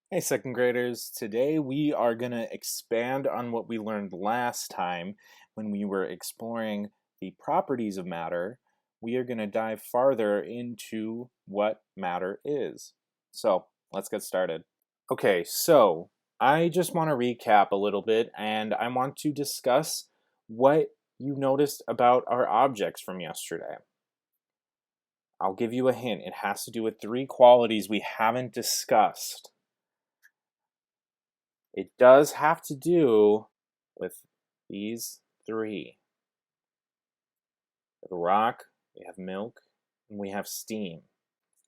Hey, second graders. Today we are going to expand on what we learned last time when we were exploring the properties of matter. We are going to dive farther into what matter is. So let's get started. Okay, so I just want to recap a little bit and I want to discuss what you noticed about our objects from yesterday. I'll give you a hint. It has to do with three qualities we haven't discussed. It does have to do with these three. We have a rock, we have milk, and we have steam.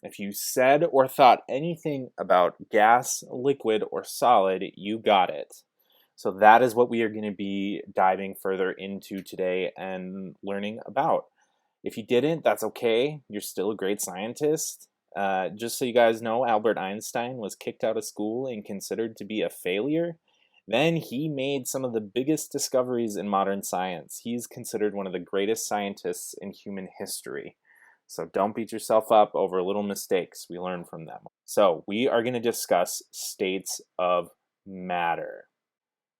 If you said or thought anything about gas, liquid, or solid, you got it. So that is what we are going to be diving further into today and learning about. If you didn't, that's okay. You're still a great scientist. Just so you guys know, Albert Einstein was kicked out of school and considered to be a failure. Then he made some of the biggest discoveries in modern science. He's considered one of the greatest scientists in human history. So don't beat yourself up over little mistakes. We learn from them. So we are going to discuss states of matter.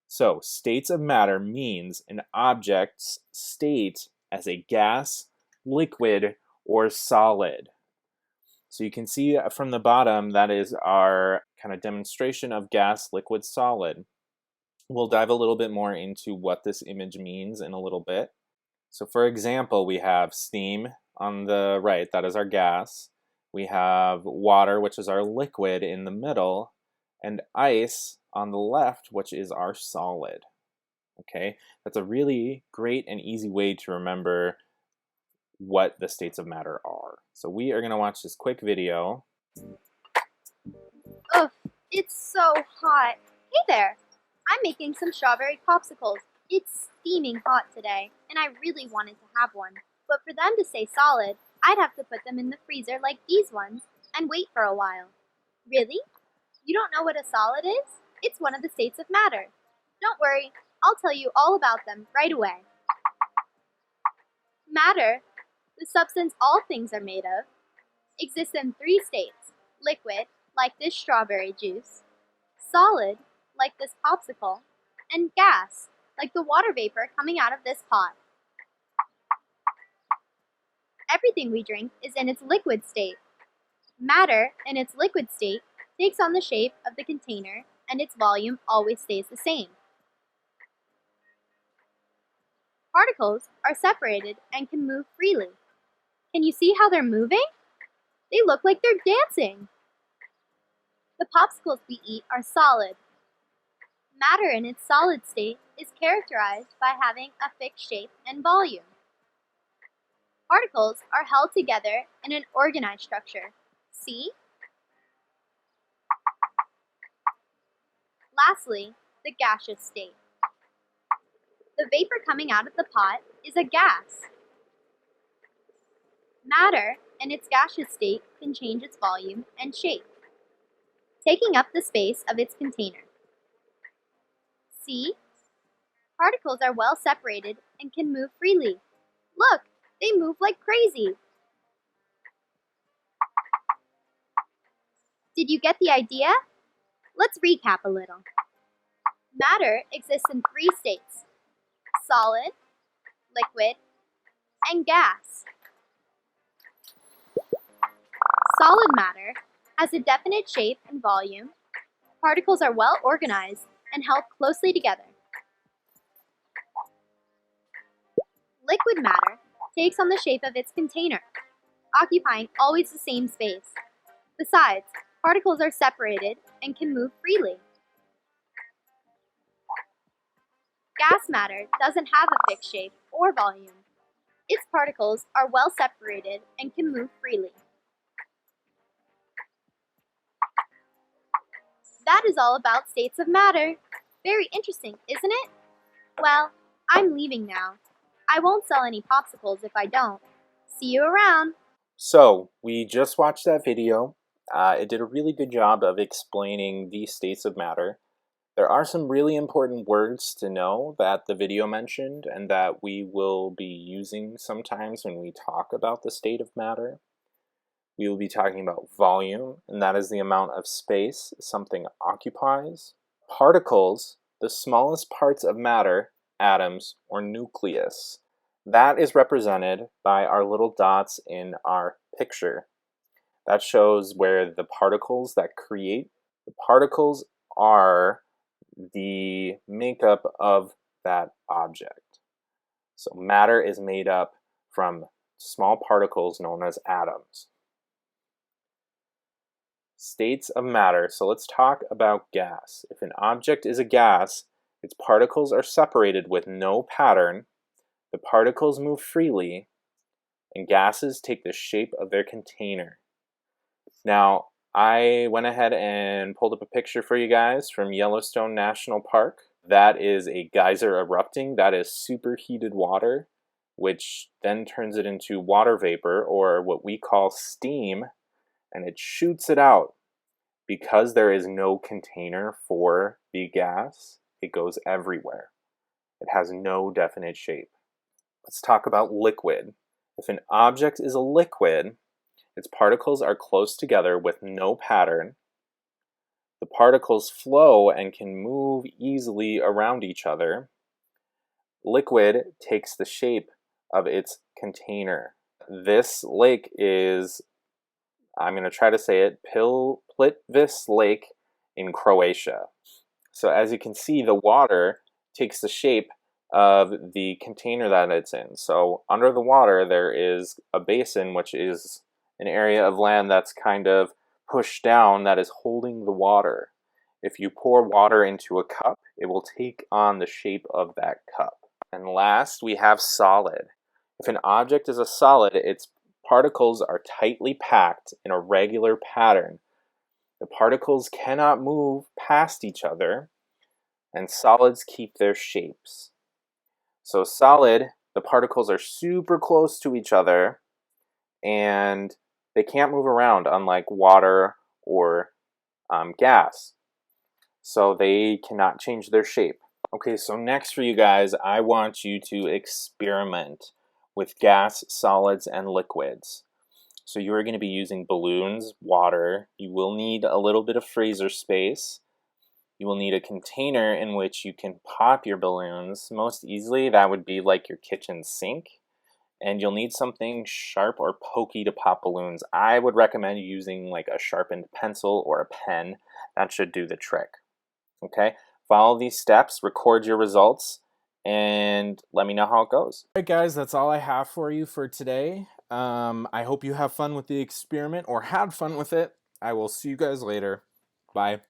So states of matter means an object's state as a gas, liquid, or solid. So you can see from the bottom, that is our kind of demonstration of gas, liquid, solid. We'll dive a little bit more into what this image means in a little bit. So for example, we have steam on the right, that is our gas. We have water, which is our liquid in the middle, and ice on the left, which is our solid. Okay, that's a really great and easy way to remember what the states of matter are. So we are going to watch this quick video. Ugh, it's so hot. Hey there, I'm making some strawberry popsicles. It's steaming hot today, and I really wanted to have one. But for them to stay solid, I'd have to put them in the freezer like these ones and wait for a while. Really? You don't know what a solid is? It's one of the states of matter. Don't worry, I'll tell you all about them right away. Matter, the substance all things are made of, exists in three states: liquid, like this strawberry juice; solid, like this popsicle; and gas, like the water vapor coming out of this pot. Everything we drink is in its liquid state. Matter, in its liquid state, takes on the shape of the container and its volume always stays the same. Particles are separated and can move freely. Can you see how they're moving? They look like they're dancing. The popsicles we eat are solid. Matter in its solid state is characterized by having a fixed shape and volume. Particles are held together in an organized structure. See? Lastly, the gaseous state. The vapor coming out of the pot is a gas. Matter in its gaseous state can change its volume and shape, taking up the space of its container. See? Particles are well separated and can move freely. Look, they move like crazy. Did you get the idea? Let's recap a little. Matter exists in three states: solid, liquid, and gas. Solid matter has a definite shape and volume. Particles are well organized and held closely together. Liquid matter takes on the shape of its container, occupying always the same space. Besides, particles are separated and can move freely. Gas matter doesn't have a fixed shape or volume. Its particles are well separated and can move freely. That is all about states of matter. Very interesting, isn't it? Well, I'm leaving now. I won't sell any popsicles if I don't. See you around. So we just watched that video. It did a really good job of explaining the states of matter. There are some really important words to know that the video mentioned and that we will be using sometimes when we talk about the state of matter. we will be talking about volume, and that is the amount of space something occupies. Particles, the smallest parts of matter, atoms, or nucleus. That is represented by our little dots in our picture. That shows where the particles that create, the particles are the makeup of that object. So matter is made up from small particles known as atoms. States of matter. So let's talk about gas. If an object is a gas, its particles are separated with no pattern, the particles move freely, and gases take the shape of their container. Now, I went ahead and pulled up a picture for you guys from Yellowstone National Park. That is a geyser erupting. That is superheated water, which then turns it into water vapor, or what we call steam, and it shoots it out. Because there is no container for the gas, it goes everywhere. It has no definite shape. Let's talk about liquid. If an object is a liquid, its particles are close together with no pattern. The particles flow and can move easily around each other. Liquid takes the shape of its container. This lake is, I'm going to try to say it, Plitvice Lake in Croatia. So as you can see, the water takes the shape of the container that it's in. So under the water, there is a basin, which is an area of land that's kind of pushed down that is holding the water. If you pour water into a cup, it will take on the shape of that cup. And last, we have solid. If an object is a solid, its particles are tightly packed in a regular pattern. The particles cannot move past each other, and solids keep their shapes. So solid, the particles are super close to each other, and they can't move around, unlike water or gas. So they cannot change their shape. Okay, so next for you guys, I want you to experiment with gas, solids, and liquids. So you are going to be using balloons, water. You will need a little bit of freezer space. You will need a container in which you can pop your balloons most easily. That would be like your kitchen sink. And you'll need something sharp or pokey to pop balloons. I would recommend using like a sharpened pencil or a pen. That should do the trick. Okay, follow these steps, record your results, and let me know how it goes. All right, guys, that's all I have for you for today. I hope you have fun with the experiment or had fun with it. I will see you guys later. Bye.